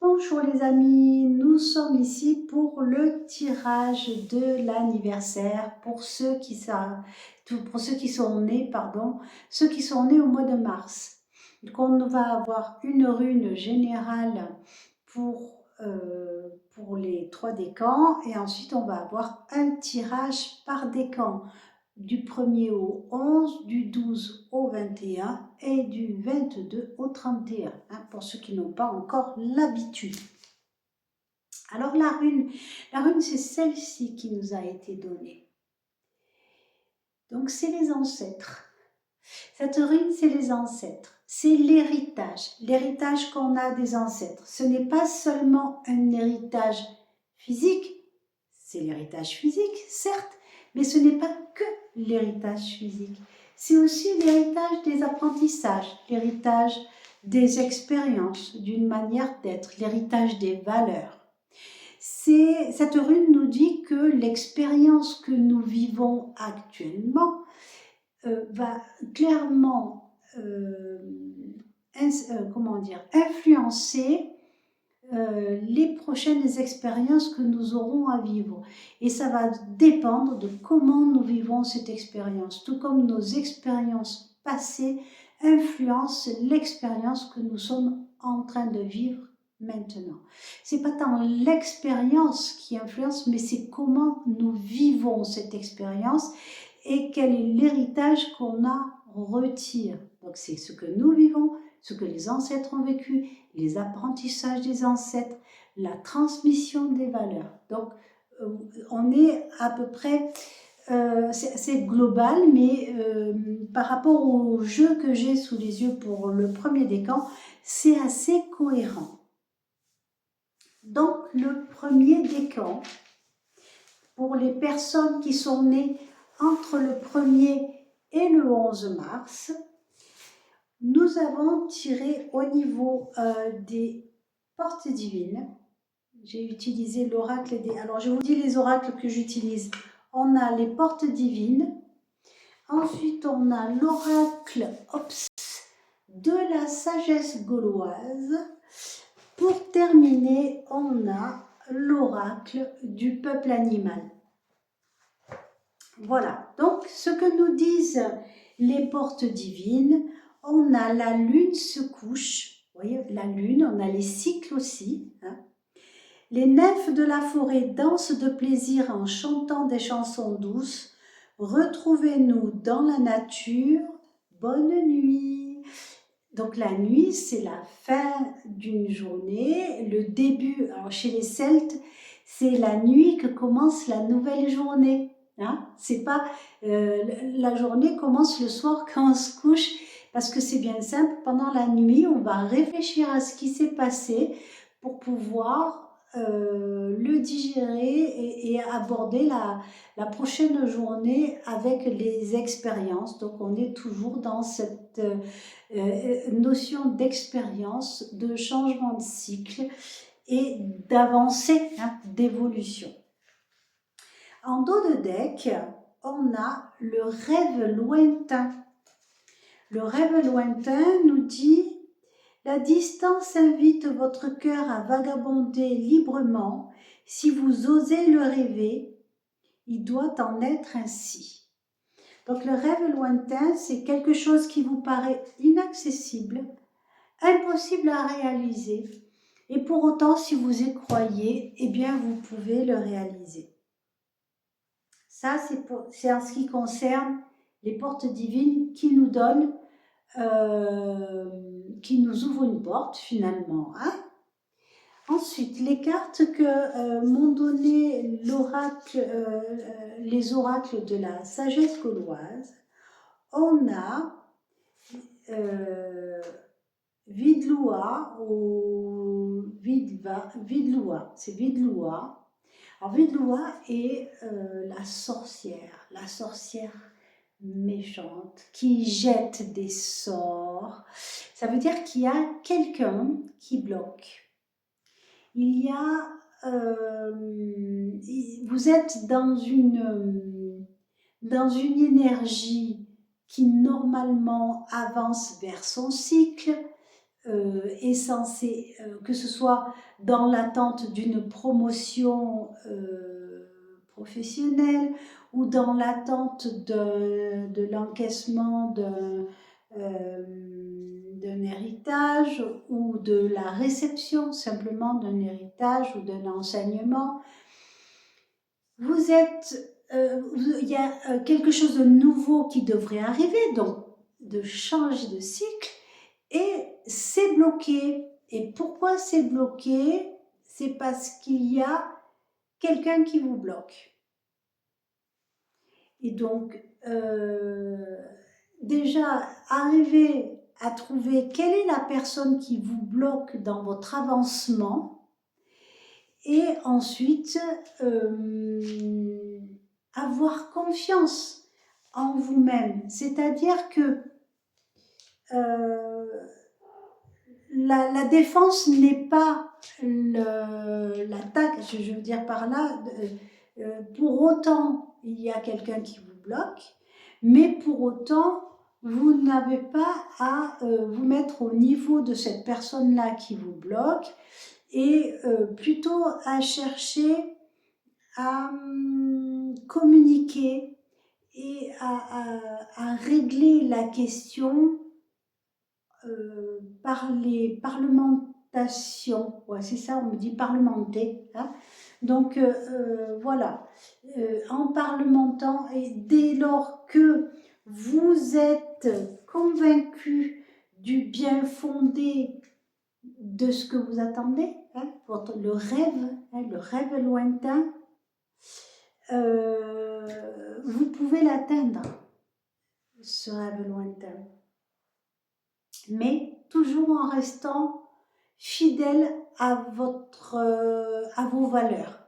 Bonjour les amis, nous sommes ici pour le tirage de l'anniversaire pour ceux qui sont nés, ceux qui sont nés au mois de mars. Donc on va avoir une rune générale pour les 3 décans et ensuite on va avoir un tirage par décan du 1er au 11, du 12 au 21 et du 22 au 31, pour ceux qui n'ont pas encore l'habitude. Alors la rune c'est celle-ci qui nous a été donnée. Donc c'est les ancêtres. Cette rune, c'est les ancêtres. C'est l'héritage qu'on a des ancêtres. Ce n'est pas seulement un héritage physique, c'est l'héritage physique, certes, mais ce n'est pas que l'héritage physique. C'est aussi l'héritage des apprentissages, l'héritage des expériences, d'une manière d'être, l'héritage des valeurs. Cette rune nous dit que l'expérience que nous vivons actuellement va clairement influencer les prochaines expériences que nous aurons à vivre. Et ça va dépendre de comment nous vivons cette expérience, tout comme nos expériences passées influencent l'expérience que nous sommes en train de vivre maintenant. C'est pas tant l'expérience qui influence, mais c'est comment nous vivons cette expérience et quel est l'héritage qu'on a retire. Donc c'est ce que nous vivons, ce que les ancêtres ont vécu, les apprentissages des ancêtres, la transmission des valeurs. Donc on est à peu près, c'est global, mais par rapport au jeu que j'ai sous les yeux pour le premier décan, c'est assez cohérent. Donc le premier décan, pour les personnes qui sont nées entre le 1er et le 11 mars, nous avons tiré au niveau des portes divines. J'ai utilisé l'oracle des... Alors, je vous dis les oracles que j'utilise. On a les portes divines. Ensuite, on a l'oracle Ops de la sagesse gauloise. Pour terminer, on a l'oracle du peuple animal. Voilà, donc ce que nous disent les portes divines, on a la lune se couche, vous voyez, la lune, on a les cycles aussi. Les nymphes de la forêt dansent de plaisir en chantant des chansons douces. Retrouvez-nous dans la nature, bonne nuit. Donc la nuit, c'est la fin d'une journée, le début, alors chez les Celtes, c'est la nuit que commence la nouvelle journée. C'est pas la journée commence le soir quand on se couche, parce que c'est bien simple, pendant la nuit on va réfléchir à ce qui s'est passé pour pouvoir le digérer et aborder la prochaine journée avec les expériences. Donc on est toujours dans cette notion d'expérience, de changement de cycle et d'avancée, d'évolution. En dos de deck, on a le rêve lointain. Le rêve lointain nous dit « La distance invite votre cœur à vagabonder librement. Si vous osez le rêver, il doit en être ainsi. » Donc le rêve lointain, c'est quelque chose qui vous paraît inaccessible, impossible à réaliser. Et pour autant, si vous y croyez, eh bien vous pouvez le réaliser. Ça, c'est en ce qui concerne les portes divines qui nous donnent, qui nous ouvrent une porte finalement. Ensuite, les cartes que m'ont donné l'oracle, les oracles de la sagesse gauloise, on a Vidloua ou Vidloua, c'est Vidloua. Alors Vidloua est la sorcière méchante qui jette des sorts. Ça veut dire qu'il y a quelqu'un qui bloque. Il y a, vous êtes dans une énergie qui normalement avance vers son cycle, est censé, que ce soit dans l'attente d'une promotion professionnelle ou dans l'attente de l'encaissement d'un héritage ou de la réception simplement d'un héritage ou d'un enseignement. Vous êtes, il y a quelque chose de nouveau qui devrait arriver, donc de changer de cycle, et c'est bloqué. Et pourquoi c'est bloqué? C'est parce qu'il y a quelqu'un qui vous bloque. Et donc, déjà, arriver à trouver quelle est la personne qui vous bloque dans votre avancement, et ensuite avoir confiance en vous-même. C'est-à-dire que la défense n'est pas l'attaque, je veux dire par là, pour autant il y a quelqu'un qui vous bloque, mais pour autant vous n'avez pas à vous mettre au niveau de cette personne-là qui vous bloque, et plutôt à chercher à communiquer et à régler la question par les parlementations. Ouais, c'est ça, on me dit parlementer. Hein. Donc voilà, en parlementant, et dès lors que vous êtes convaincu du bien fondé de ce que vous attendez, hein, le rêve lointain, vous pouvez l'atteindre, ce rêve lointain. Mais toujours en restant fidèle à vos valeurs.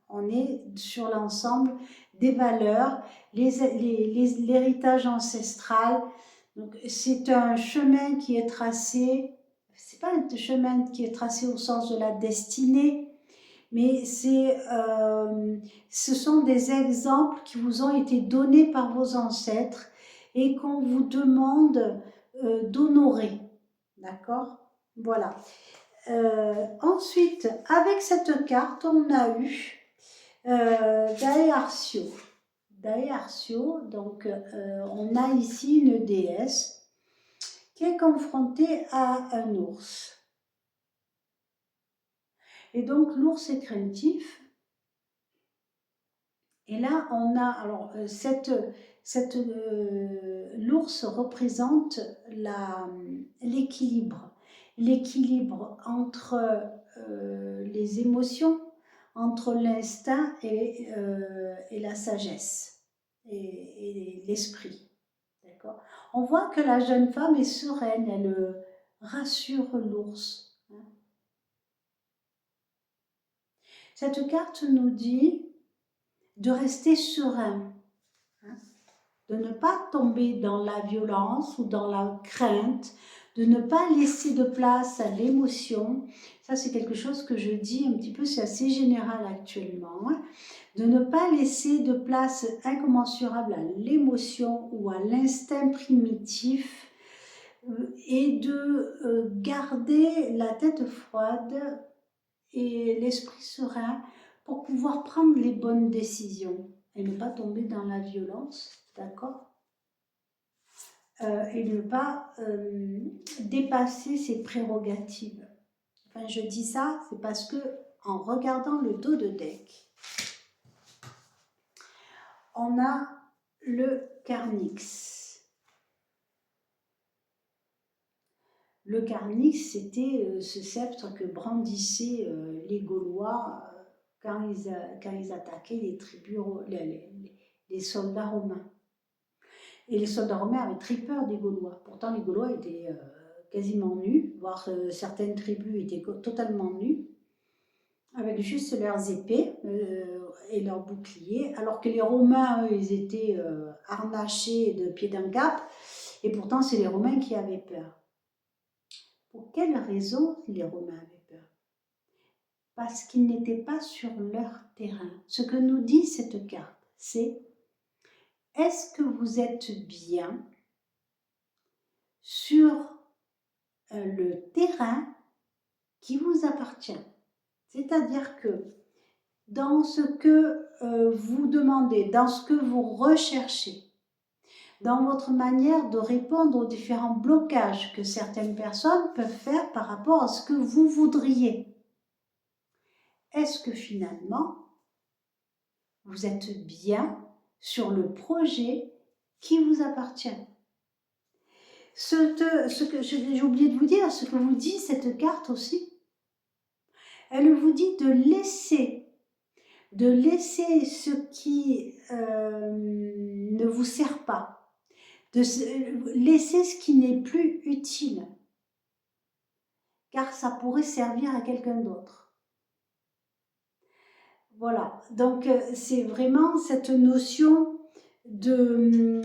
On est sur l'ensemble des valeurs, l'héritage ancestral. Donc c'est un chemin qui est tracé, c'est pas un chemin qui est tracé au sens de la destinée, mais ce sont des exemples qui vous ont été donnés par vos ancêtres et qu'on vous demande d'honorer. D'accord? Voilà. Ensuite, avec cette carte, on a eu Daeharsio. Daeharsio, donc on a ici une déesse qui est confrontée à un ours. Et donc l'ours est craintif. Et là, on a, alors, l'ours représente l'équilibre. L'équilibre entre les émotions, entre l'instinct et la sagesse et l'esprit. D'accord ? On voit que la jeune femme est sereine, elle rassure l'ours. Hein. Cette carte nous dit de rester serein, hein, de ne pas tomber dans la violence ou dans la crainte, de ne pas laisser de place à l'émotion. Ça, c'est quelque chose que je dis un petit peu, c'est assez général actuellement, hein, de ne pas laisser de place incommensurable à l'émotion ou à l'instinct primitif, et de garder la tête froide et l'esprit serein pour pouvoir prendre les bonnes décisions et ne pas tomber dans la violence, d'accord, et ne pas dépasser ses prérogatives. Enfin, je dis ça, c'est parce que en regardant le dos de deck, on a le Carnix. Le Carnix, c'était ce sceptre que brandissaient les Gaulois quand ils attaquaient les tribus, les soldats romains. Et les soldats romains avaient très peur des Gaulois. Pourtant, les Gaulois étaient quasiment nus, voire certaines tribus étaient totalement nues, avec juste leurs épées et leurs boucliers, alors que les Romains, eux, ils étaient harnachés de pied d'un cap, et pourtant, c'est les Romains qui avaient peur. Pour quelle raison les Romains avaient peur? Parce qu'ils n'étaient pas sur leur terrain. Ce que nous dit cette carte, c'est: est-ce que vous êtes bien sur le terrain qui vous appartient. C'est-à-dire que dans ce que vous demandez, dans ce que vous recherchez, dans votre manière de répondre aux différents blocages que certaines personnes peuvent faire par rapport à ce que vous voudriez. Est-ce que finalement, vous êtes bien sur le projet qui vous appartient? Ce que j'ai oublié de vous dire, ce que vous dit cette carte aussi, elle vous dit de laisser ce qui ne vous sert pas, de laisser ce qui n'est plus utile, car ça pourrait servir à quelqu'un d'autre. Voilà, donc c'est vraiment cette notion de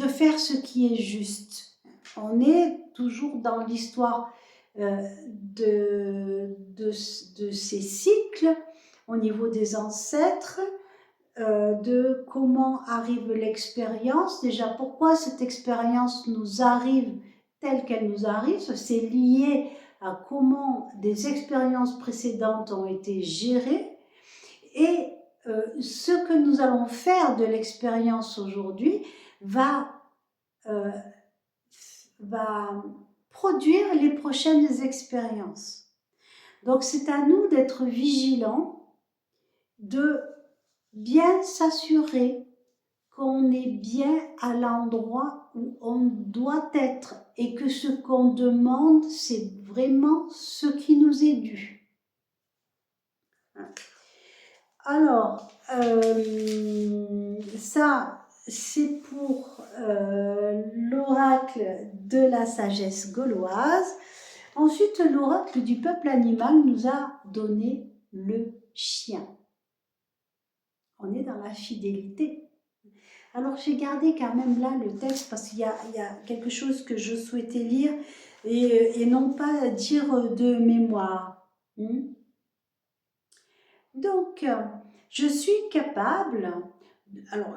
faire ce qui est juste. On est toujours dans l'histoire de ces cycles au niveau des ancêtres, de comment arrive l'expérience. Déjà, pourquoi cette expérience nous arrive telle qu'elle nous arrive, c'est lié à comment des expériences précédentes ont été gérées et ce que nous allons faire de l'expérience aujourd'hui va produire les prochaines expériences. Donc c'est à nous d'être vigilants, de bien s'assurer qu'on est bien à l'endroit où on doit être et que ce qu'on demande, c'est vraiment ce qui nous est dû. Alors, ça, c'est pour l'oracle de la sagesse gauloise. Ensuite, l'oracle du peuple animal nous a donné le chien. On est dans la fidélité. Alors, j'ai gardé quand même là le texte parce qu'il y a quelque chose que je souhaitais lire et non pas dire de mémoire. Donc, je suis capable, alors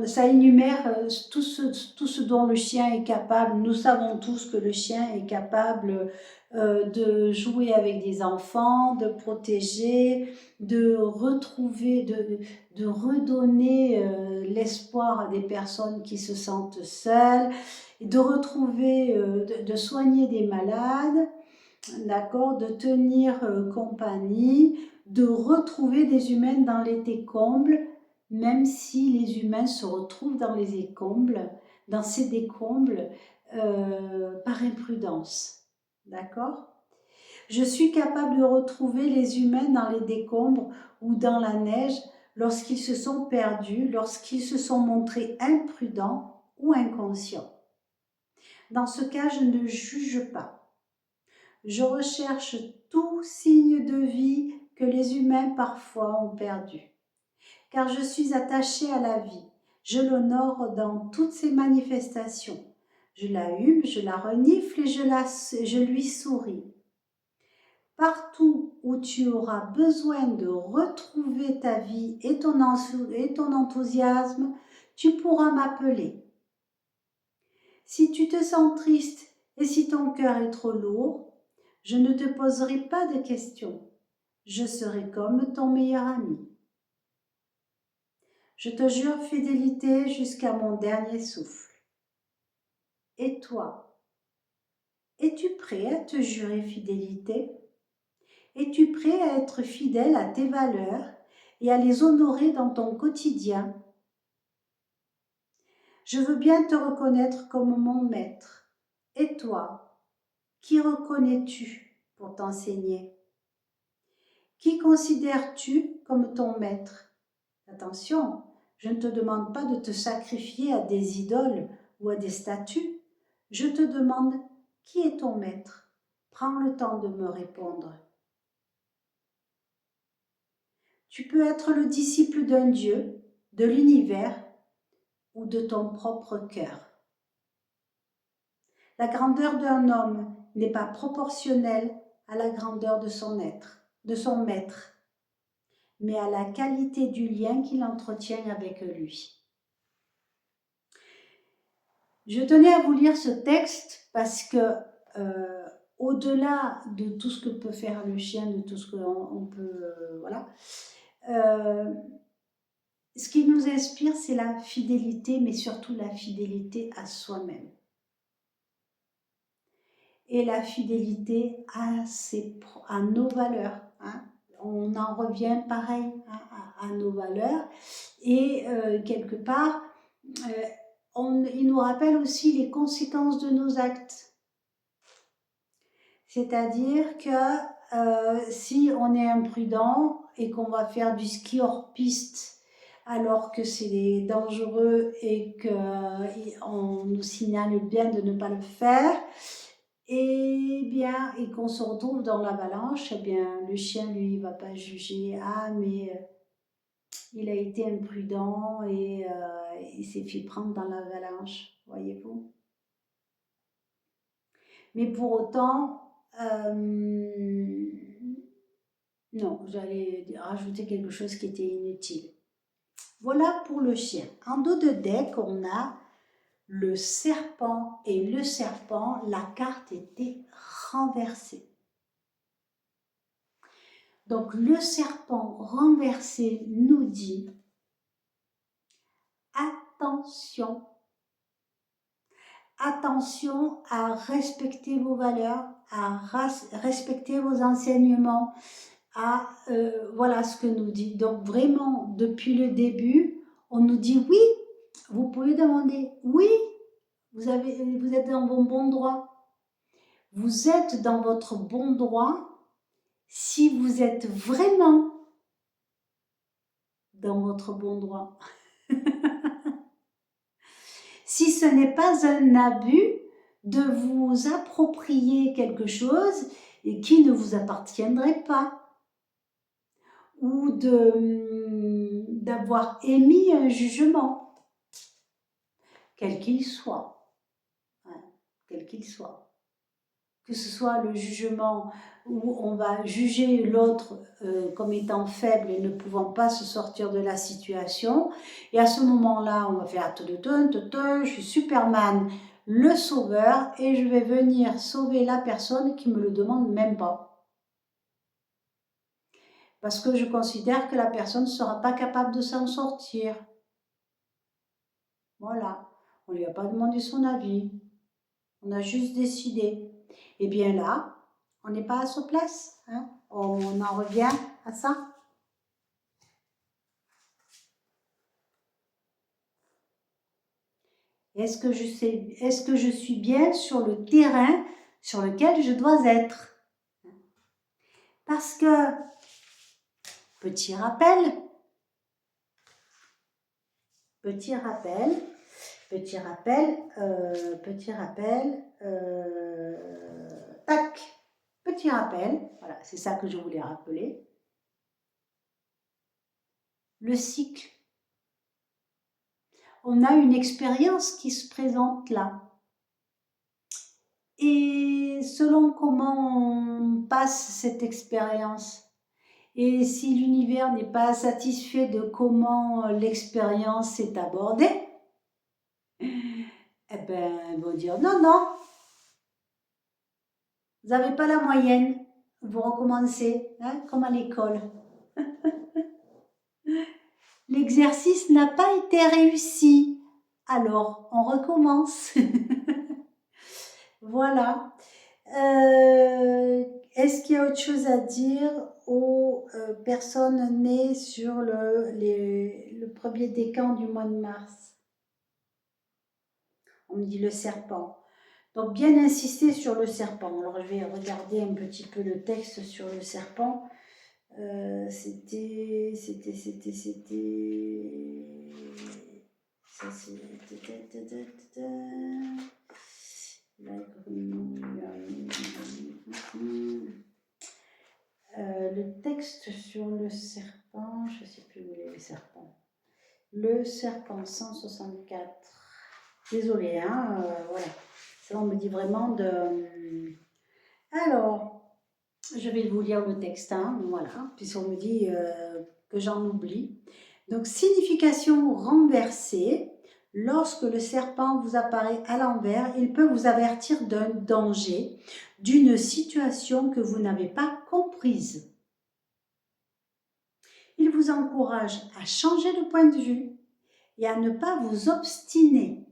ça énumère tout ce dont le chien est capable. Nous savons tous que le chien est capable de jouer avec des enfants, de protéger, de retrouver, de redonner l'espoir à des personnes qui se sentent seules, de retrouver, de soigner des malades, d'accord, de tenir compagnie, de retrouver des humains dans les décombres, même si les humains se retrouvent dans les décombres, dans ces décombres par imprudence, d'accord? Je suis capable de retrouver les humains dans les décombres ou dans la neige lorsqu'ils se sont perdus, lorsqu'ils se sont montrés imprudents ou inconscients. Dans ce cas, je ne juge pas. Je recherche tout signe de vie que les humains parfois ont perdu. Car je suis attachée à la vie. Je l'honore dans toutes ses manifestations. Je la hume, je la renifle et je lui souris. Partout où tu auras besoin de retrouver ta vie et ton enthousiasme, tu pourras m'appeler. Si tu te sens triste et si ton cœur est trop lourd, je ne te poserai pas de questions. Je serai comme ton meilleur ami. Je te jure fidélité jusqu'à mon dernier souffle. Et toi, es-tu prêt à te jurer fidélité? Es-tu prêt à être fidèle à tes valeurs et à les honorer dans ton quotidien? Je veux bien te reconnaître comme mon maître. Et toi, qui reconnais-tu pour t'enseigner? Qui considères-tu comme ton maître? Attention, je ne te demande pas de te sacrifier à des idoles ou à des statues. Je te demande qui est ton maître. Prends le temps de me répondre. Tu peux être le disciple d'un Dieu, de l'univers ou de ton propre cœur. La grandeur d'un homme n'est pas proportionnelle à la grandeur de son être, de son maître, mais à la qualité du lien qu'il entretient avec lui. Je tenais à vous lire ce texte parce que au-delà de tout ce que peut faire le chien, de tout ce qu'on peut, voilà, euh, ce qui nous inspire, c'est la fidélité, mais surtout la fidélité à soi-même. Et la fidélité à nos valeurs. Hein. On en revient pareil à nos valeurs. Et quelque part, il nous rappelle aussi les conséquences de nos actes. C'est-à-dire que si on est imprudent et qu'on va faire du ski hors piste alors que c'est dangereux et qu'on nous signale bien de ne pas le faire, et qu'on se retrouve dans l'avalanche, le chien, lui, il va pas juger, ah, mais il a été imprudent et il s'est fait prendre dans l'avalanche, voyez-vous. Mais pour autant, non, j'allais rajouter quelque chose qui était inutile. Voilà pour le chien. En dos de deck, on a le serpent. Et le serpent, la carte était renversée. Donc le serpent renversé nous dit attention, attention à respecter vos valeurs, à respecter vos enseignements, voilà ce que nous dit. Donc vraiment, depuis le début, on nous dit oui, vous pouvez demander, oui, vous êtes dans vos bons droits. Vous êtes dans votre bon droit si vous êtes vraiment dans votre bon droit. Si ce n'est pas un abus de vous approprier quelque chose et qui ne vous appartiendrait pas, ou d'avoir émis un jugement, quel qu'il soit, hein, quel qu'il soit. Que ce soit le jugement où on va juger l'autre comme étant faible et ne pouvant pas se sortir de la situation. Et à ce moment-là, on va faire je suis Superman, le sauveur, et je vais venir sauver la personne qui me le demande même pas. Parce que je considère que la personne ne sera pas capable de s'en sortir. Voilà. On ne lui a pas demandé son avis. On a juste décidé. Et bien là, on n'est pas à sa place. Hein? On en revient à ça. Est-ce que je suis bien sur le terrain sur lequel je dois être? Parce que, petit rappel, tac, petit rappel, voilà, c'est ça que je voulais rappeler. Le cycle. On a une expérience qui se présente là. Et selon comment on passe cette expérience, et si l'univers n'est pas satisfait de comment l'expérience est abordée, eh ben, ils vont dire non, non, vous n'avez pas la moyenne, vous recommencez, hein, comme à l'école. L'exercice n'a pas été réussi, alors on recommence. Voilà. Est-ce qu'il y a autre chose à dire aux personnes nées sur le premier décan du mois de mars? On me dit le serpent. Donc bien insister sur le serpent. Alors je vais regarder un petit peu le texte sur le serpent. C'était... le texte sur le serpent, je ne sais plus où est le serpent. Le serpent 164. Désolée, hein, voilà. Ça, on me dit vraiment de... Alors, je vais vous lire le texte, hein, voilà, puisqu'on me dit que j'en oublie. Donc, signification renversée. Lorsque le serpent vous apparaît à l'envers, il peut vous avertir d'un danger, d'une situation que vous n'avez pas comprise. Il vous encourage à changer de point de vue et à ne pas vous obstiner.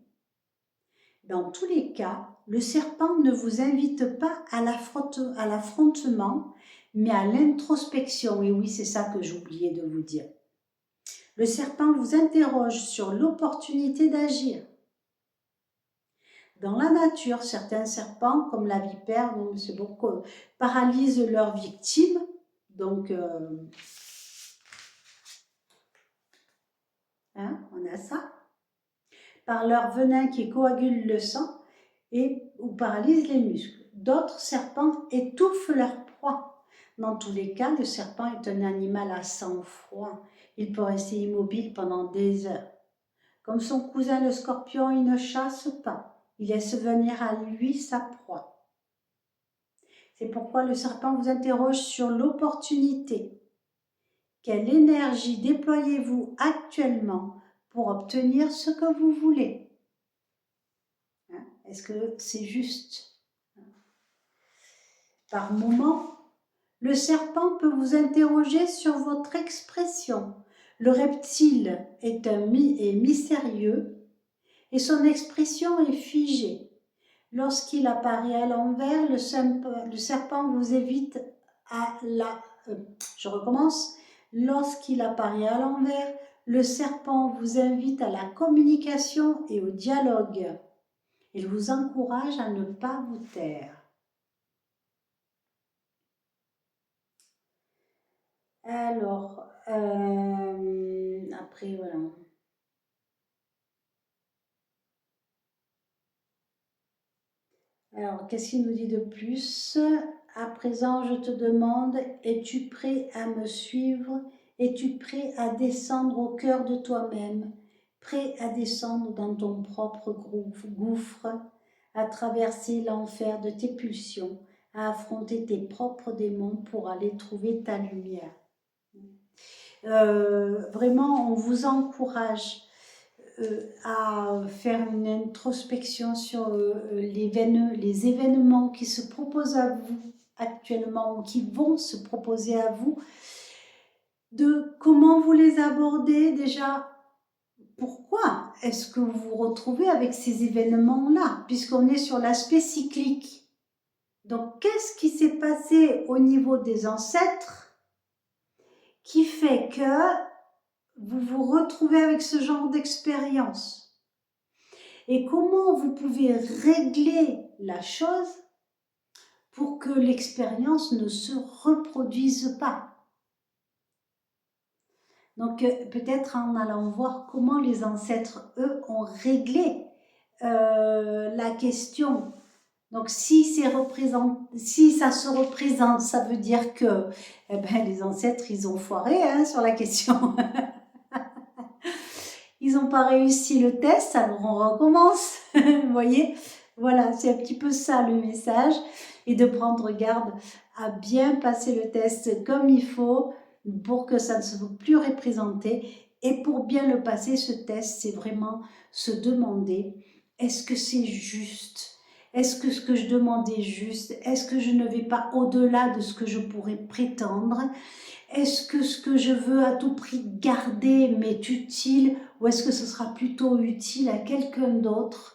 Dans tous les cas, le serpent ne vous invite pas à l'affrontement, mais à l'introspection. Et oui, c'est ça que j'oubliais de vous dire. Le serpent vous interroge sur l'opportunité d'agir. Dans la nature, certains serpents, comme la vipère, paralysent leurs victimes. Donc, on a ça. Par leur venin qui coagule le sang ou paralyse les muscles. D'autres serpents étouffent leur proie. Dans tous les cas, le serpent est un animal à sang-froid. Il peut rester immobile pendant des heures. Comme son cousin le scorpion, il ne chasse pas. Il laisse venir à lui sa proie. C'est pourquoi le serpent vous interroge sur l'opportunité. Quelle énergie déployez-vous actuellement pour obtenir ce que vous voulez? Est-ce que c'est juste? Par moments, le serpent peut vous interroger sur votre expression. Le reptile est mystérieux et son expression est figée. Lorsqu'il apparaît à l'envers, le serpent vous invite à la... je recommence. Lorsqu'il apparaît à l'envers, le serpent vous invite à la communication et au dialogue. Il vous encourage à ne pas vous taire. Alors, après, voilà. Alors, qu'est-ce qu'il nous dit de plus? À présent, je te demande, es-tu prêt à me suivre? Es-tu prêt à descendre au cœur de toi-même? Prêt à descendre dans ton propre gouffre, à traverser l'enfer de tes pulsions, à affronter tes propres démons pour aller trouver ta lumière? Vraiment, on vous encourage à faire une introspection sur les événements qui se proposent à vous actuellement ou qui vont se proposer à vous, de comment vous les abordez déjà. Pourquoi est-ce que vous vous retrouvez avec ces événements-là, puisqu'on est sur l'aspect cyclique? Donc, qu'est-ce qui s'est passé au niveau des ancêtres qui fait que vous vous retrouvez avec ce genre d'expérience? Et comment vous pouvez régler la chose pour que l'expérience ne se reproduise pas? Donc peut-être en allant voir comment les ancêtres, eux, ont réglé la question. Donc si ça se représente, ça veut dire que les ancêtres, ils ont foiré sur la question. Ils n'ont pas réussi le test, alors on recommence. Vous voyez? Voilà, c'est un petit peu ça le message. Et de prendre garde à bien passer le test comme il faut pour que ça ne se soit plus représenté. Et pour bien le passer, ce test, c'est vraiment se demander, est-ce que c'est juste? Est-ce que ce que je demande est juste? Est-ce que je ne vais pas au-delà de ce que je pourrais prétendre? Est-ce que ce que je veux à tout prix garder m'est utile ou est-ce que ce sera plutôt utile à quelqu'un d'autre?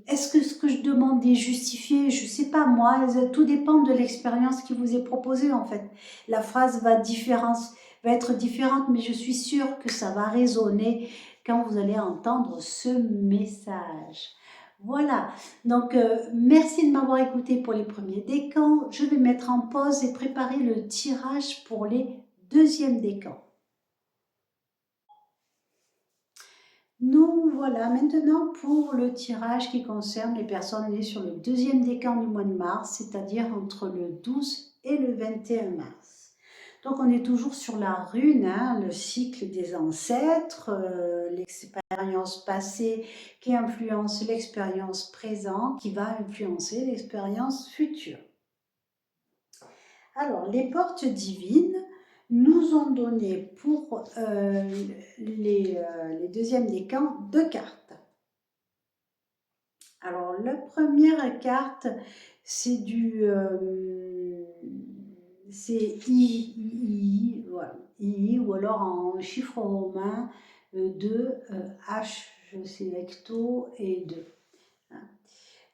Est-ce que ce que je demande est justifié? Je ne sais pas moi, tout dépend de l'expérience qui vous est proposée en fait. La phrase va être différente, mais je suis sûre que ça va résonner quand vous allez entendre ce message. Voilà, donc merci de m'avoir écouté pour les premiers décans. Je vais mettre en pause et préparer le tirage pour les deuxièmes décans. Nous voilà maintenant pour le tirage qui concerne les personnes nées sur le deuxième décan du mois de mars, c'est-à-dire entre le 12 et le 21 mars. Donc on est toujours sur la rune, le cycle des ancêtres, l'expérience passée qui influence l'expérience présente, qui va influencer l'expérience future. Alors les portes divines nous ont donné pour les deuxièmes décans 2 cartes. Alors, la première carte, c'est c'est voilà, I, ou alors en chiffre romain 2, H, c'est recto, et 2.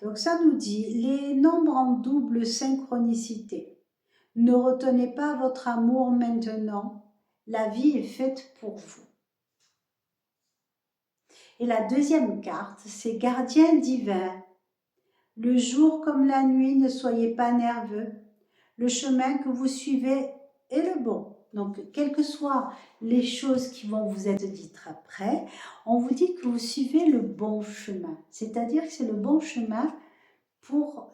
Donc ça nous dit, les nombres en double synchronicité. Ne retenez pas votre amour maintenant, la vie est faite pour vous. Et la deuxième carte, c'est gardien divin. Le jour comme la nuit, ne soyez pas nerveux. Le chemin que vous suivez est le bon. Donc, quelles que soient les choses qui vont vous être dites après, on vous dit que vous suivez le bon chemin. C'est-à-dire que c'est le bon chemin pour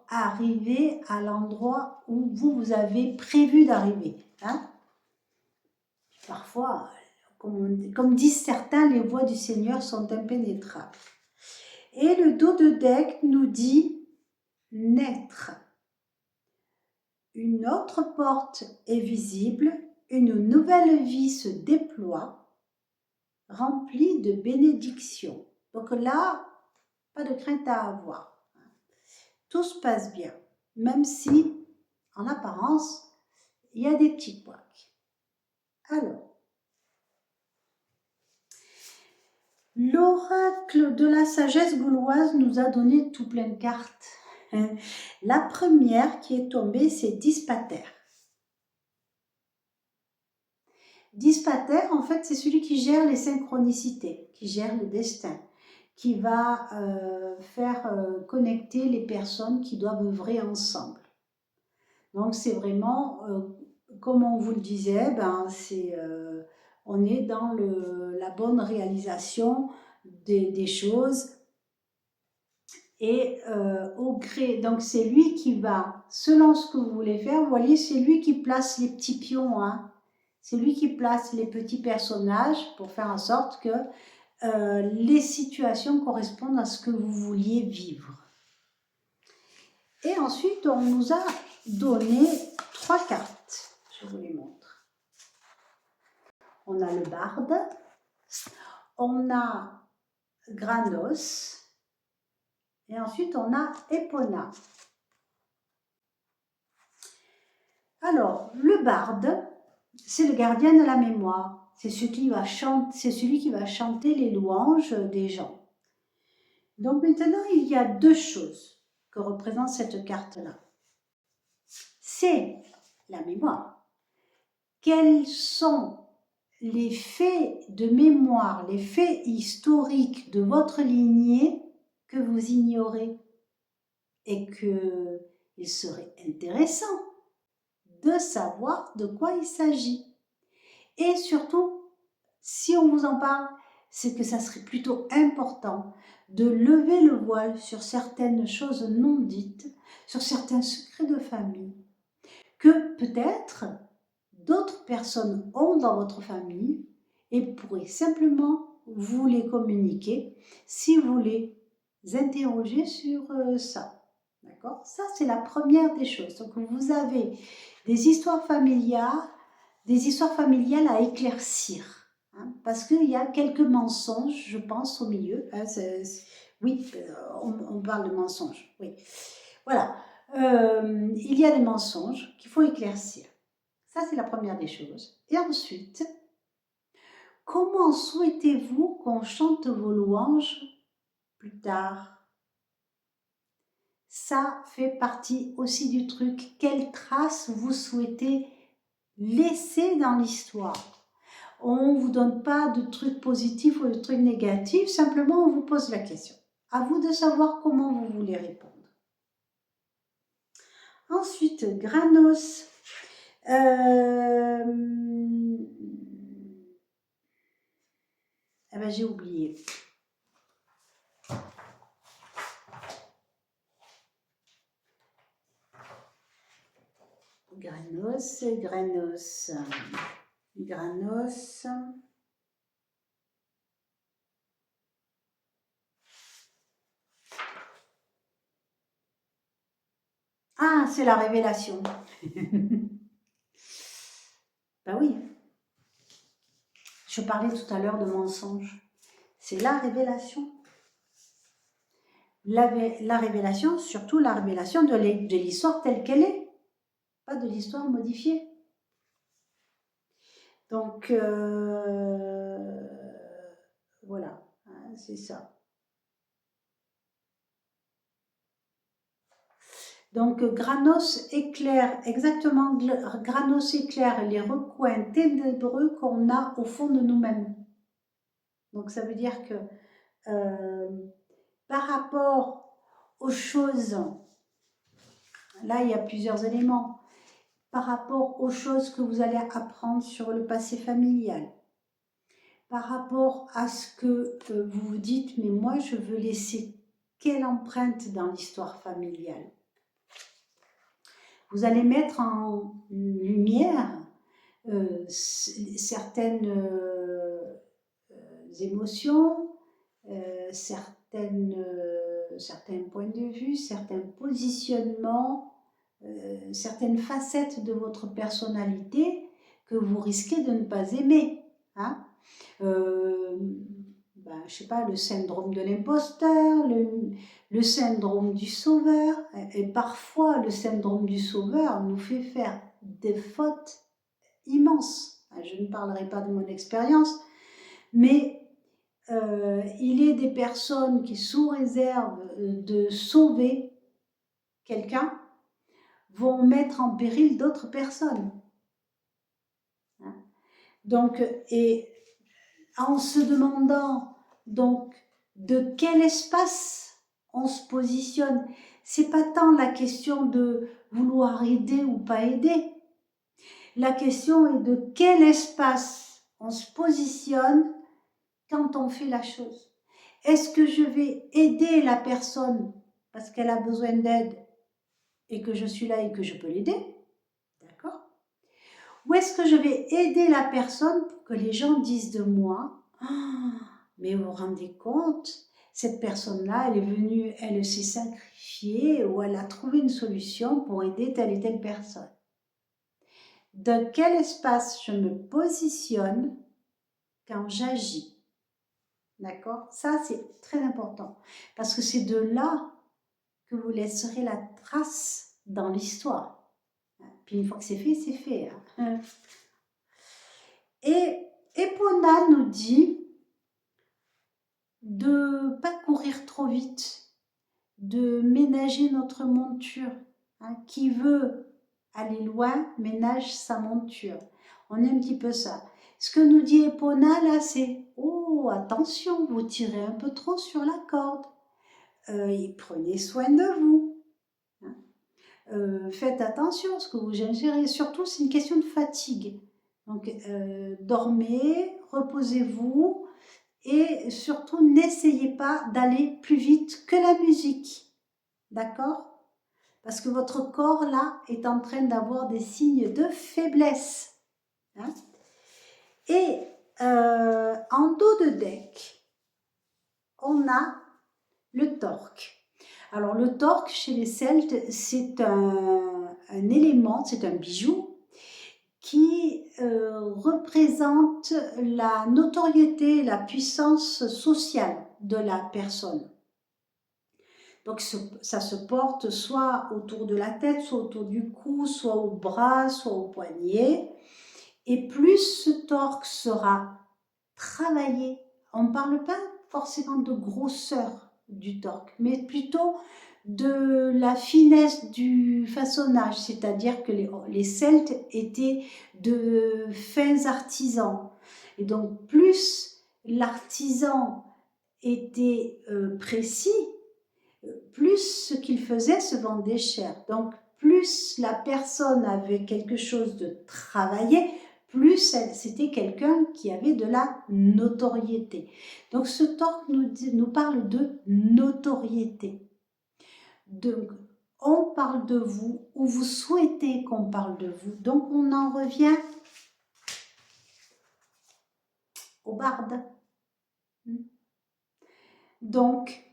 arriver à l'endroit où vous avez prévu d'arriver. Hein? Parfois, comme disent certains, les voies du Seigneur sont impénétrables. Et le dos de deck nous dit naître. Une autre porte est visible, une nouvelle vie se déploie, remplie de bénédictions. Donc là, pas de crainte à avoir. Tout se passe bien, même si, en apparence, il y a des petits couacs. Alors, l'oracle de la sagesse gauloise nous a donné tout plein de cartes. La première qui est tombée, c'est Dispater. Dispater, en fait, c'est celui qui gère les synchronicités, qui gère le destin, qui va faire connecter les personnes qui doivent œuvrer ensemble. Donc, c'est vraiment, comme on vous le disait, on est dans la bonne réalisation des choses. Et au gré, donc c'est lui qui va, selon ce que vous voulez faire, vous voyez, c'est lui qui place les petits pions, hein. C'est lui qui place les petits personnages pour faire en sorte que les situations correspondent à ce que vous vouliez vivre. Et ensuite, on nous a donné 3 cartes. Je vous les montre. On a le barde, on a Granos, et ensuite on a Epona. Alors, le barde, c'est le gardien de la mémoire. C'est celui qui va chanter les louanges des gens. Donc maintenant, il y a 2 choses que représente cette carte-là. C'est la mémoire. Quels sont les faits de mémoire, les faits historiques de votre lignée que vous ignorez et qu'il serait intéressant de savoir de quoi il s'agit. Et surtout, si on vous en parle, c'est que ça serait plutôt important de lever le voile sur certaines choses non dites, sur certains secrets de famille, que peut-être d'autres personnes ont dans votre famille et pourraient simplement vous les communiquer si vous les interrogez sur ça. D'accord? Ça, c'est la première des choses. Donc, vous avez des histoires familiales à éclaircir. Hein, parce qu'il y a quelques mensonges, je pense, au milieu. Hein, oui, on parle de mensonges. Oui. Voilà. Il y a des mensonges qu'il faut éclaircir. Ça, c'est la première des choses. Et ensuite, comment souhaitez-vous qu'on chante vos louanges plus tard? Ça fait partie aussi du truc. Quelle trace vous souhaitez laisser dans l'histoire? On ne vous donne pas de trucs positifs ou de trucs négatifs, simplement on vous pose la question. À vous de savoir comment vous voulez répondre. Ensuite, Granos. Eh ben, j'ai oublié. Granos. Ah, c'est la révélation. Ben oui, je parlais tout à l'heure de mensonge. C'est la révélation. La révélation, surtout la révélation de l'histoire telle qu'elle est, pas de l'histoire modifiée. Donc, voilà, hein, c'est ça. Donc, Granos éclaire, exactement, Granos éclaire les recoins ténébreux qu'on a au fond de nous-mêmes. Donc, ça veut dire que par rapport aux choses, là, il y a plusieurs éléments. Par rapport aux choses que vous allez apprendre sur le passé familial, par rapport à ce que vous vous dites, mais moi, je veux laisser quelle empreinte dans l'histoire familiale. Vous allez mettre en lumière certaines émotions, certains points de vue, certains positionnements, certaines facettes de votre personnalité que vous risquez de ne pas aimer. Hein. Je sais pas, le syndrome de l'imposteur, le syndrome du sauveur, et parfois le syndrome du sauveur nous fait faire des fautes immenses. Je ne parlerai pas de mon expérience, mais il est des personnes qui, sous réserve de sauver quelqu'un, vont mettre en péril d'autres personnes. Hein. Donc, et en se demandant donc de quel espace on se positionne, c'est pas tant la question de vouloir aider ou pas aider. La question est de quel espace on se positionne quand on fait la chose. Est-ce que je vais aider la personne parce qu'elle a besoin d'aide et que je suis là et que je peux l'aider? D'accord? Ou est-ce que je vais aider la personne pour que les gens disent de moi oh, mais vous vous rendez compte, cette personne-là, elle est venue, elle s'est sacrifiée ou elle a trouvé une solution pour aider telle et telle personne. De quel espace je me positionne quand j'agis? D'accord? Ça, c'est très important parce que c'est de là que vous laisserez la trace dans l'histoire. Puis une fois que c'est fait, c'est fait. Hein. Et Epona nous dit de ne pas courir trop vite, de ménager notre monture. Hein. Qui veut aller loin, ménage sa monture. On est un petit peu ça. Ce que nous dit Epona là, c'est « Oh, attention, vous tirez un peu trop sur la corde. Et prenez soin de vous. Hein. Faites attention à ce que vous ingérez. Surtout, c'est une question de fatigue. Donc, dormez, reposez-vous et surtout, n'essayez pas d'aller plus vite que la musique. D'accord? Parce que votre corps, là, est en train d'avoir des signes de faiblesse. Hein. Et en dos de deck, on a le torque. Alors, le torque, chez les Celtes, c'est un élément, c'est un bijou qui représente la notoriété, la puissance sociale de la personne. Donc, ça se porte soit autour de la tête, soit autour du cou, soit au bras, soit au poignet. Et plus ce torque sera travaillé, on ne parle pas forcément de grosseur du torque, mais plutôt de la finesse du façonnage, c'est-à-dire que les Celtes étaient de fins artisans. Et donc, plus l'artisan était précis, plus ce qu'il faisait se vendait cher. Donc, plus la personne avait quelque chose de travaillé, plus c'était quelqu'un qui avait de la notoriété. Donc, ce torque nous parle de notoriété. Donc, on parle de vous ou vous souhaitez qu'on parle de vous. Donc, on en revient au barde. Donc,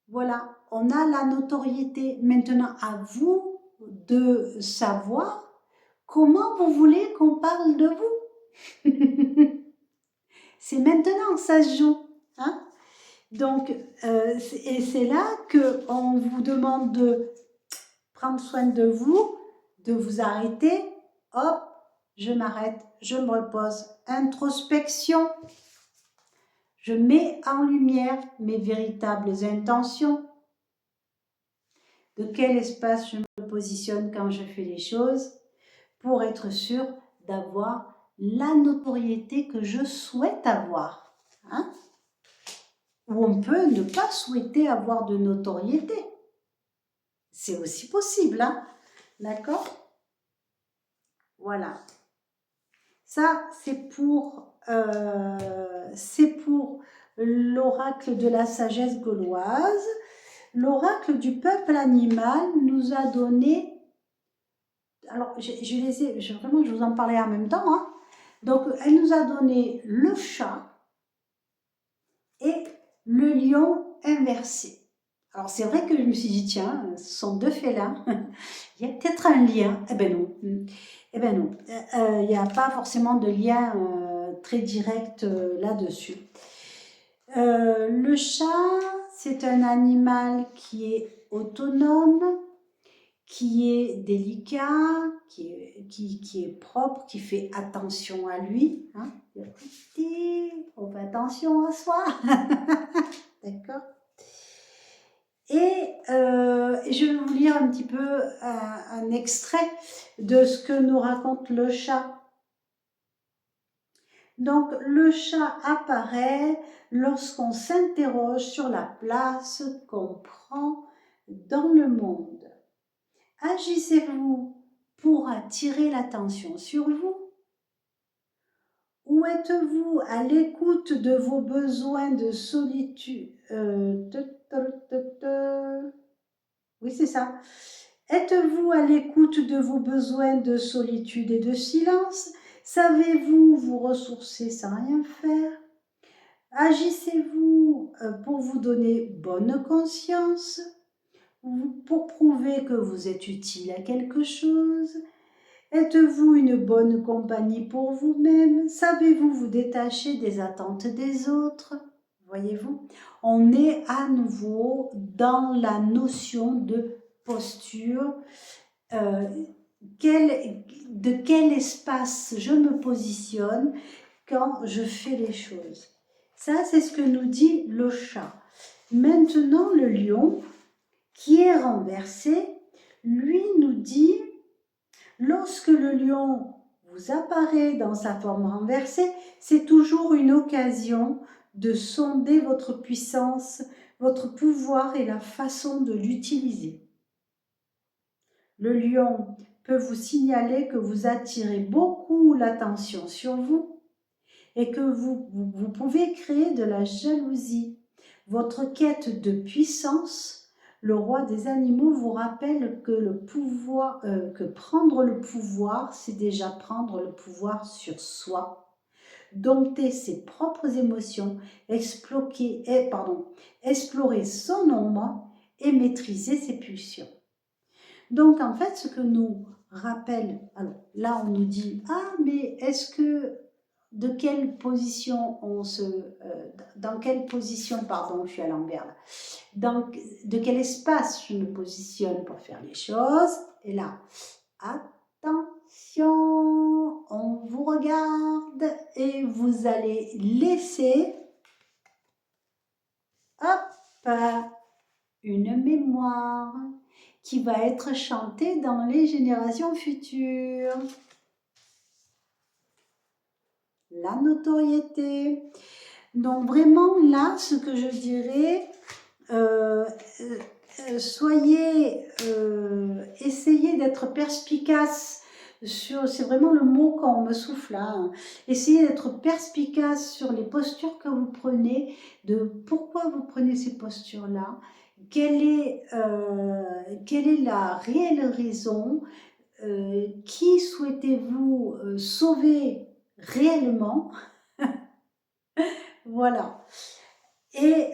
voilà, on a la notoriété. Maintenant, à vous de savoir comment vous voulez qu'on parle de vous? C'est maintenant, ça se joue. Hein? Donc, et c'est là qu'on vous demande de prendre soin de vous arrêter. Hop, je m'arrête, je me repose. Introspection. Je mets en lumière mes véritables intentions. De quel espace je me positionne quand je fais les choses pour être sûr d'avoir la notoriété que je souhaite avoir. Hein? Ou on peut ne pas souhaiter avoir de notoriété. C'est aussi possible, hein? D'accord? Voilà. Ça, c'est pour l'oracle de la sagesse gauloise. L'oracle du peuple animal nous a donné... Alors, vraiment, je vous en parlais en même temps. Hein? Donc, elle nous a donné le chat et le lion inversé. Alors, c'est vrai que je me suis dit, tiens, ce sont deux félins. Il y a peut-être un lien. Eh ben non. Eh ben non. Il n'y a pas forcément de lien très direct là-dessus. Le chat, c'est un animal qui est autonome, qui est délicat, qui est propre, qui fait attention à lui. Hein. On fait attention à soi. D'accord. Et je vais vous lire un petit peu un extrait de ce que nous raconte le chat. Donc, le chat apparaît lorsqu'on s'interroge sur la place qu'on prend dans le monde. Agissez-vous pour attirer l'attention sur vous? Ou êtes-vous à l'écoute de vos besoins de solitude? Oui, c'est ça. Êtes-vous à l'écoute de vos besoins de solitude et de silence? Savez-vous vous ressourcer sans rien faire? Agissez-vous pour vous donner bonne conscience? Pour prouver que vous êtes utile à quelque chose? Êtes-vous une bonne compagnie pour vous-même? Savez-vous vous détacher des attentes des autres? Voyez-vous, on est à nouveau dans la notion de posture. De quel espace je me positionne quand je fais les choses. Ça, c'est ce que nous dit le chat. Maintenant, le lion, qui est renversé, lui nous dit, lorsque le lion vous apparaît dans sa forme renversée, c'est toujours une occasion de sonder votre puissance, votre pouvoir et la façon de l'utiliser. Le lion peut vous signaler que vous attirez beaucoup l'attention sur vous et que vous pouvez créer de la jalousie. Votre quête de puissance, le roi des animaux vous rappelle que prendre le pouvoir, c'est déjà prendre le pouvoir sur soi, dompter ses propres émotions, explorer son ombre et maîtriser ses pulsions. Donc, en fait, ce que nous rappelle, alors là, on nous dit, ah, mais est-ce que, dans quelle position, pardon, je suis à l'envers là, de quel espace je me positionne pour faire les choses? Et là, attention, on vous regarde et vous allez laisser, hop, une mémoire qui va être chantée dans les générations futures. La notoriété. Donc vraiment là, ce que je dirais, essayez d'être perspicace sur, c'est vraiment le mot qu'on me souffle là, hein. Essayez d'être perspicace sur les postures que vous prenez, de pourquoi vous prenez ces postures-là, quelle est la réelle raison, qui souhaitez-vous sauver réellement? Voilà. Et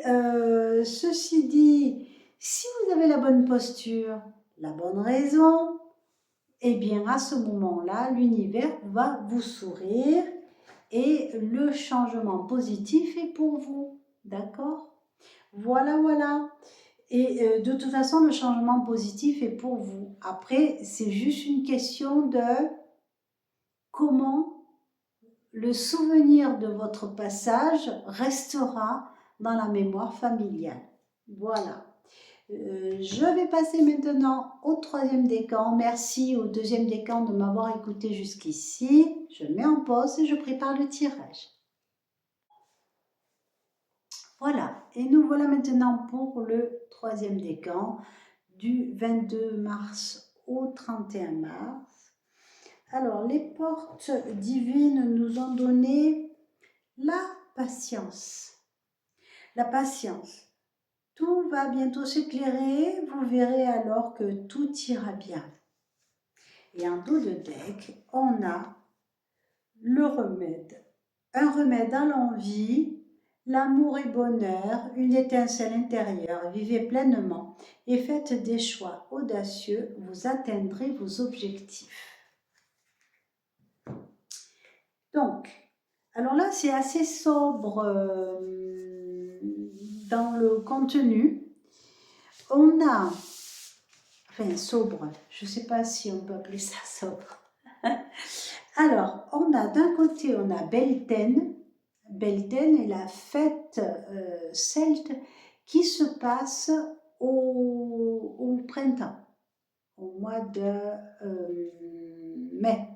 ceci dit, si vous avez la bonne posture, la bonne raison, eh bien à ce moment-là, l'univers va vous sourire et le changement positif est pour vous. D'accord? Voilà, voilà. Et de toute façon, le changement positif est pour vous. Après, c'est juste une question de comment le souvenir de votre passage restera dans la mémoire familiale. Voilà. Je vais passer maintenant au troisième décan. Merci au deuxième décan de m'avoir écouté jusqu'ici. Je mets en pause et je prépare le tirage. Voilà, et nous voilà maintenant pour le troisième décan du 22 mars au 31 mars. Alors, les portes divines nous ont donné la patience. La patience. Tout va bientôt s'éclairer, vous verrez alors que tout ira bien. Et en dos de deck, on a le remède. Un remède à l'envie, l'amour et bonheur, une étincelle intérieure. Vivez pleinement et faites des choix audacieux, vous atteindrez vos objectifs. Donc, alors là, c'est assez sobre dans le contenu. On a, enfin sobre, je ne sais pas si on peut appeler ça sobre. Alors, on a d'un côté, on a Beltane. Beltane est la fête celte qui se passe au printemps, au mois de mai.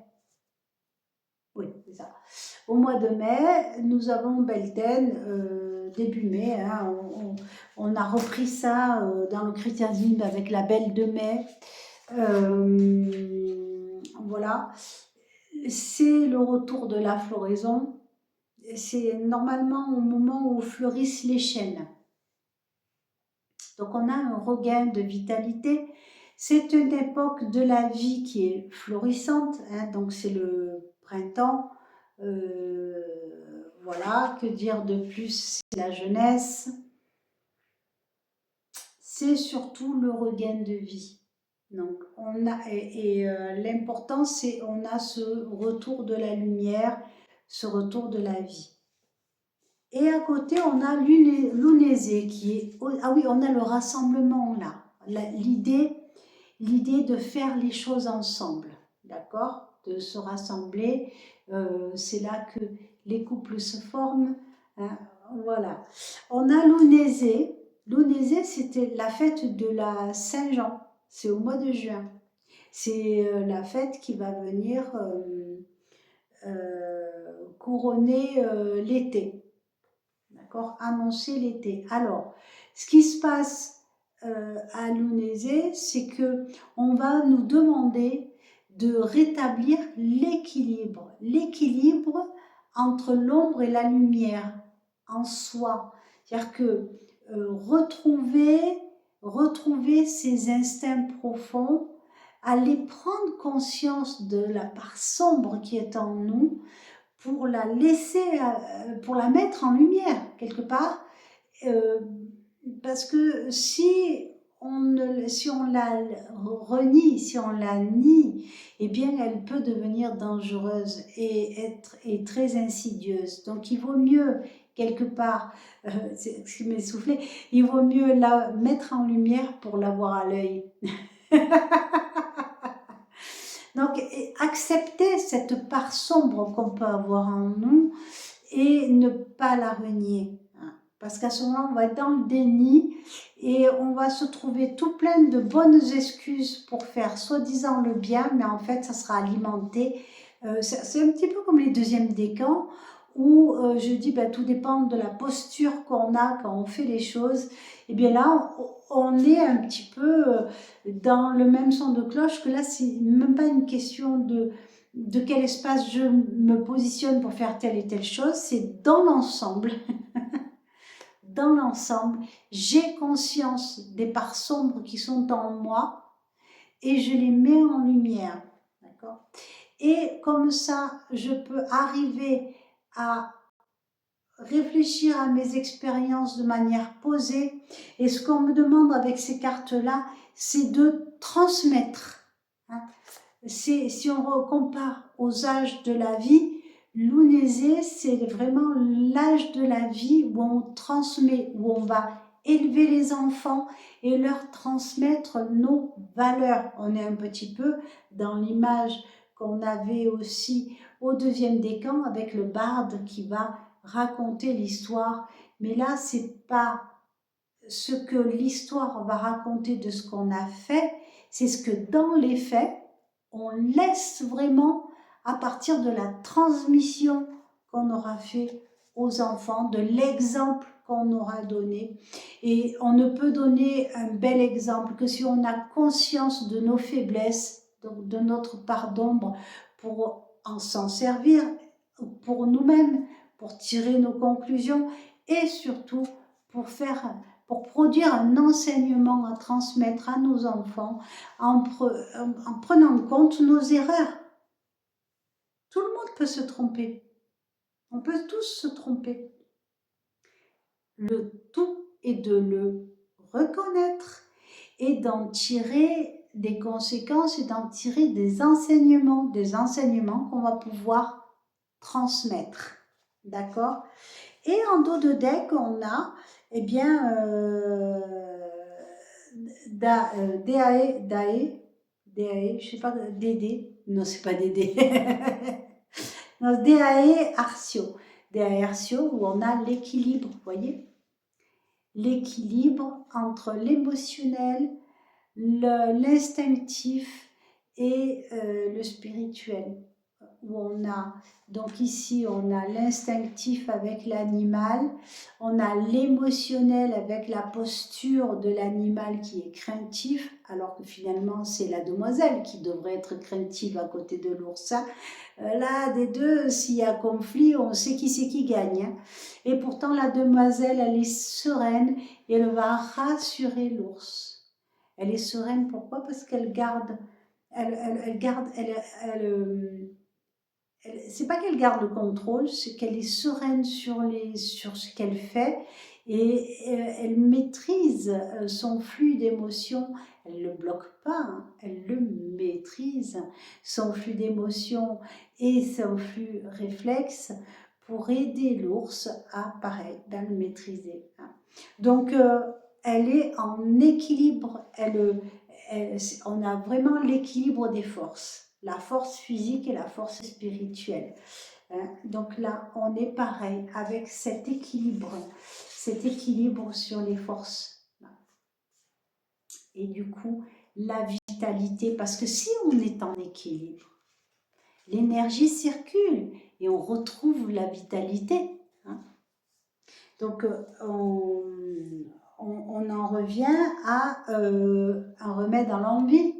Oui, c'est ça. Au mois de mai, nous avons Beltane, début mai. Hein, on a repris ça dans le christianisme avec la Belle de mai. Voilà. C'est le retour de la floraison. C'est normalement au moment où fleurissent les chênes. Donc on a un regain de vitalité. C'est une époque de la vie qui est florissante, hein, donc c'est le printemps. Voilà, que dire de plus? C'est la jeunesse. C'est surtout le regain de vie. Donc on a, l'important c'est on a ce retour de la lumière, ce retour de la vie. Et à côté, on a l'Unésé qui est... Ah oui, on a le rassemblement là. L'idée de faire les choses ensemble, d'accord? De se rassembler. C'est là que les couples se forment. Hein, voilà. On a l'Unésé. L'Unésé, c'était la fête de la Saint-Jean. C'est au mois de juin. C'est la fête qui va venir couronner l'été. D'accord, annoncer l'été. Alors, ce qui se passe à l'Unésé, c'est que on va nous demander de rétablir l'équilibre. L'équilibre entre l'ombre et la lumière en soi. C'est-à-dire que retrouver ses instincts profonds, aller prendre conscience de la part sombre qui est en nous, pour la laisser, pour la mettre en lumière quelque part, parce que si on la renie, si on la nie, eh bien elle peut devenir dangereuse et très insidieuse. Donc il vaut mieux quelque part, c'est ce qui m'est soufflé, il vaut mieux la mettre en lumière pour l'avoir à l'œil. Donc, accepter cette part sombre qu'on peut avoir en nous et ne pas la renier. Hein. Parce qu'à ce moment, on va être dans le déni et on va se trouver tout plein de bonnes excuses pour faire soi-disant le bien, mais en fait, ça sera alimenté. C'est un petit peu comme les deuxièmes décans où je dis tout dépend de la posture qu'on a quand on fait les choses. Et bien là, on est un petit peu dans le même son de cloche, que là, c'est même pas une question de quel espace je me positionne pour faire telle et telle chose, c'est dans l'ensemble. Dans l'ensemble, j'ai conscience des parts sombres qui sont en moi et je les mets en lumière. D'accord ? Et comme ça, je peux arriver à réfléchir à mes expériences de manière posée. Et ce qu'on me demande avec ces cartes-là, c'est de transmettre. Hein. si on compare aux âges de la vie, l'Ounésé, c'est vraiment l'âge de la vie où on transmet, où on va élever les enfants et leur transmettre nos valeurs. On est un petit peu dans l'image qu'on avait aussi au deuxième décan avec le barde qui va raconter l'histoire. Mais là, c'est pas ce que l'histoire va raconter de ce qu'on a fait, c'est ce que dans les faits, on laisse vraiment à partir de la transmission qu'on aura fait aux enfants, de l'exemple qu'on aura donné. Et on ne peut donner un bel exemple que si on a conscience de nos faiblesses, donc de notre part d'ombre, pour s'en servir pour nous-mêmes, pour tirer nos conclusions et surtout pour produire un enseignement à transmettre à nos enfants en prenant en compte nos erreurs. Tout le monde peut se tromper. On peut tous se tromper. Le tout est de le reconnaître et d'en tirer des conséquences et d'en tirer des enseignements qu'on va pouvoir transmettre. D'accord ? Et en dos de deck, on a, eh bien, DAE, je sais pas, DD, non, c'est pas DD, non, DAE Artio. DAE Artio, où on a l'équilibre, vous voyez ? L'équilibre entre l'émotionnel, l'instinctif et le spirituel. Où on a, donc ici on a l'instinctif avec l'animal, on a l'émotionnel avec la posture de l'animal qui est craintif, alors que finalement c'est la demoiselle qui devrait être craintive à côté de l'oursin. Là, des deux, s'il y a conflit, on sait qui c'est qui gagne. Hein. Et pourtant la demoiselle, elle est sereine et elle va rassurer l'ours. Elle est sereine, pourquoi ? Parce qu'elle garde, c'est pas qu'elle garde le contrôle, c'est qu'elle est sereine sur ce qu'elle fait et elle maîtrise son flux d'émotions. Elle ne le bloque pas, hein, elle le maîtrise, son flux d'émotions et son flux réflexe pour aider l'ours à, pareil, à le maîtriser. Hein. Donc, elle est en équilibre, on a vraiment l'équilibre des forces. La force physique et la force spirituelle. Donc là, on est pareil avec cet équilibre sur les forces. Et du coup, la vitalité, parce que si on est en équilibre, l'énergie circule et on retrouve la vitalité. Hein. Donc, on en revient à un remède à l'envie.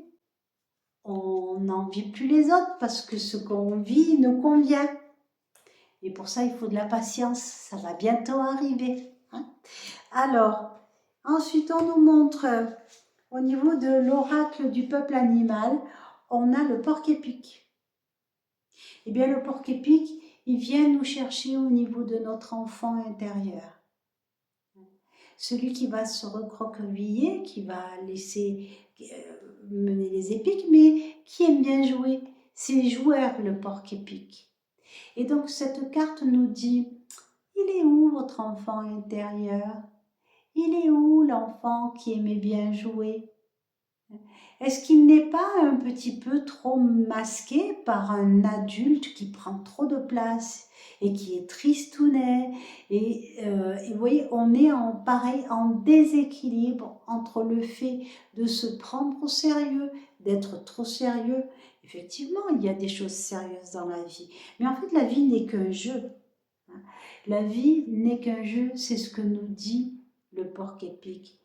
On n'envie plus les autres parce que ce qu'on vit nous convient. Et pour ça, il faut de la patience. Ça va bientôt arriver. Hein. Alors, ensuite, on nous montre, au niveau de l'oracle du peuple animal, on a le porc-épic. Eh bien, le porc-épic, il vient nous chercher au niveau de notre enfant intérieur. Celui qui va se recroqueviller, qui va laisser mener les épiques, mais qui aime bien jouer. C'est joueur, le porc-épic. Et donc, cette carte nous dit, il est où votre enfant intérieur ? Il est où l'enfant qui aimait bien jouer ? Est-ce qu'il n'est pas un petit peu trop masqué par un adulte qui prend trop de place et qui est tristounet et vous voyez, on est en déséquilibre entre le fait de se prendre au sérieux, d'être trop sérieux. Effectivement, il y a des choses sérieuses dans la vie. Mais en fait, la vie n'est qu'un jeu. La vie n'est qu'un jeu, c'est ce que nous dit le porc-épic.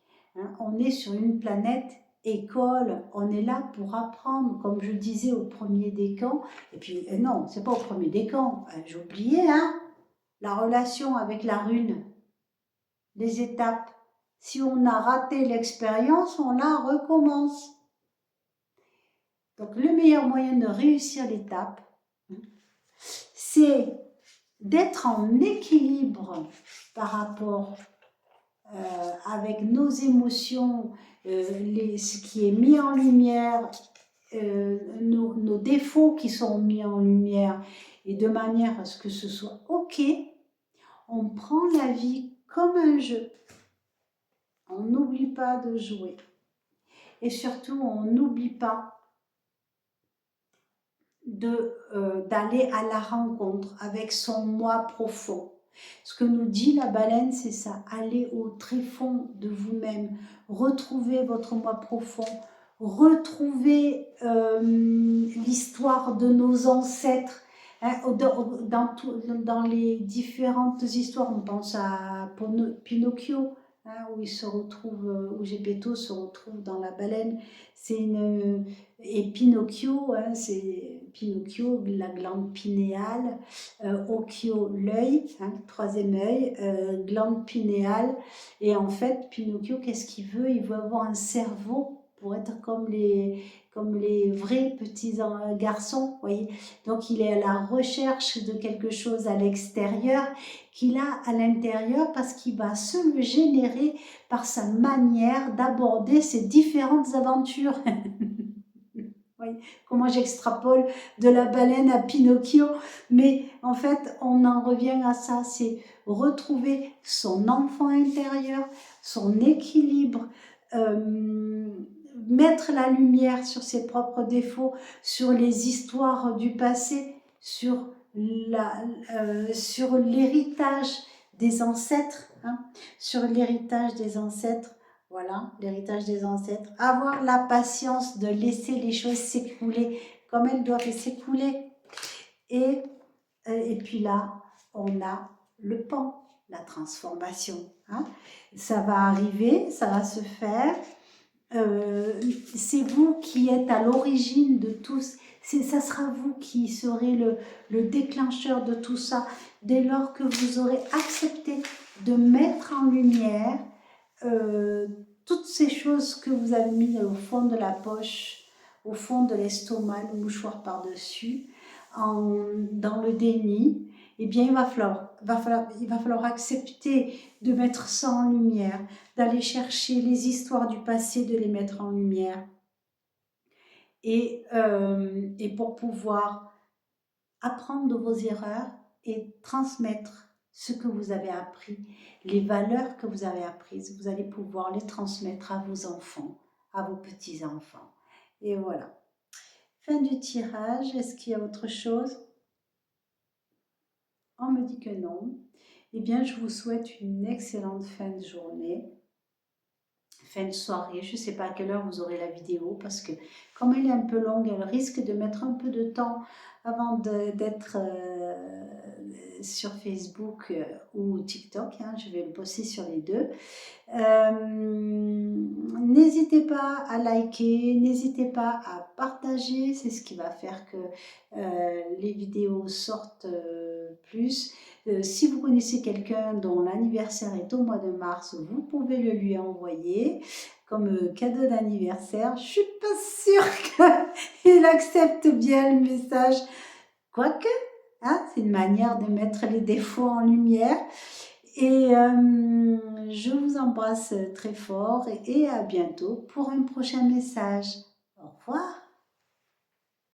On est sur une planète école, on est là pour apprendre, comme je disais au premier décan, et puis non, c'est pas au premier décan, j'ai oublié, hein, la relation avec la rune, les étapes. Si on a raté l'expérience, on la recommence. Donc le meilleur moyen de réussir l'étape, c'est d'être en équilibre par rapport avec nos émotions, ce qui est mis en lumière nos défauts qui sont mis en lumière et de manière à ce que ce soit OK, on prend la vie comme un jeu. On n'oublie pas de jouer. Et surtout, on n'oublie pas d'aller à la rencontre avec son moi profond. Ce que nous dit la baleine, c'est ça, aller au tréfonds de vous-même, retrouver votre moi profond, retrouver l'histoire de nos ancêtres. Hein, dans les différentes histoires, on pense à Pinocchio, hein, où il se retrouve, où Geppetto se retrouve dans la baleine. Et Pinocchio, hein, c'est Pinocchio, la glande pinéale, Occhio, l'œil, hein, troisième œil, glande pinéale. Et en fait, Pinocchio, qu'est-ce qu'il veut? Il veut avoir un cerveau pour être comme les vrais petits garçons, voyez. Donc il est à la recherche de quelque chose à l'extérieur qu'il a à l'intérieur parce qu'il va se le générer par sa manière d'aborder ces différentes aventures. Oui, comment j'extrapole de la baleine à Pinocchio, mais en fait on en revient à ça, c'est retrouver son enfant intérieur, son équilibre, mettre la lumière sur ses propres défauts, sur les histoires du passé, sur l'héritage des ancêtres, hein, sur l'héritage des ancêtres. Voilà, l'héritage des ancêtres. Avoir la patience de laisser les choses s'écouler comme elles doivent s'écouler. Et puis là, on a le pan, la transformation. Hein. Ça va arriver, ça va se faire. C'est vous qui êtes à l'origine de tout. Ça sera vous qui serez le déclencheur de tout ça dès lors que vous aurez accepté de mettre en lumière toutes ces choses que vous avez mises au fond de la poche, au fond de l'estomac, le mouchoir par-dessus, dans le déni. Eh bien, il va falloir accepter de mettre ça en lumière, d'aller chercher les histoires du passé, de les mettre en lumière. Et pour pouvoir apprendre de vos erreurs et transmettre ce que vous avez appris, les valeurs que vous avez apprises, vous allez pouvoir les transmettre à vos enfants, à vos petits-enfants. Et voilà. Fin du tirage. Est-ce qu'il y a autre chose? On me dit que non. Eh bien, je vous souhaite une excellente fin de journée, fin de soirée. Je ne sais pas à quelle heure vous aurez la vidéo parce que comme elle est un peu longue, elle risque de mettre un peu de temps avant d'être sur Facebook ou TikTok. Hein, je vais le poster sur les deux. N'hésitez pas à liker, n'hésitez pas à partager, c'est ce qui va faire que les vidéos sortent plus. Si vous connaissez quelqu'un dont l'anniversaire est au mois de mars, vous pouvez le lui envoyer comme cadeau d'anniversaire. Je suis pas sûre qu'il accepte bien le message, quoique, hein, c'est une manière de mettre les défauts en lumière. Et je vous embrasse très fort et à bientôt pour un prochain message. Au revoir.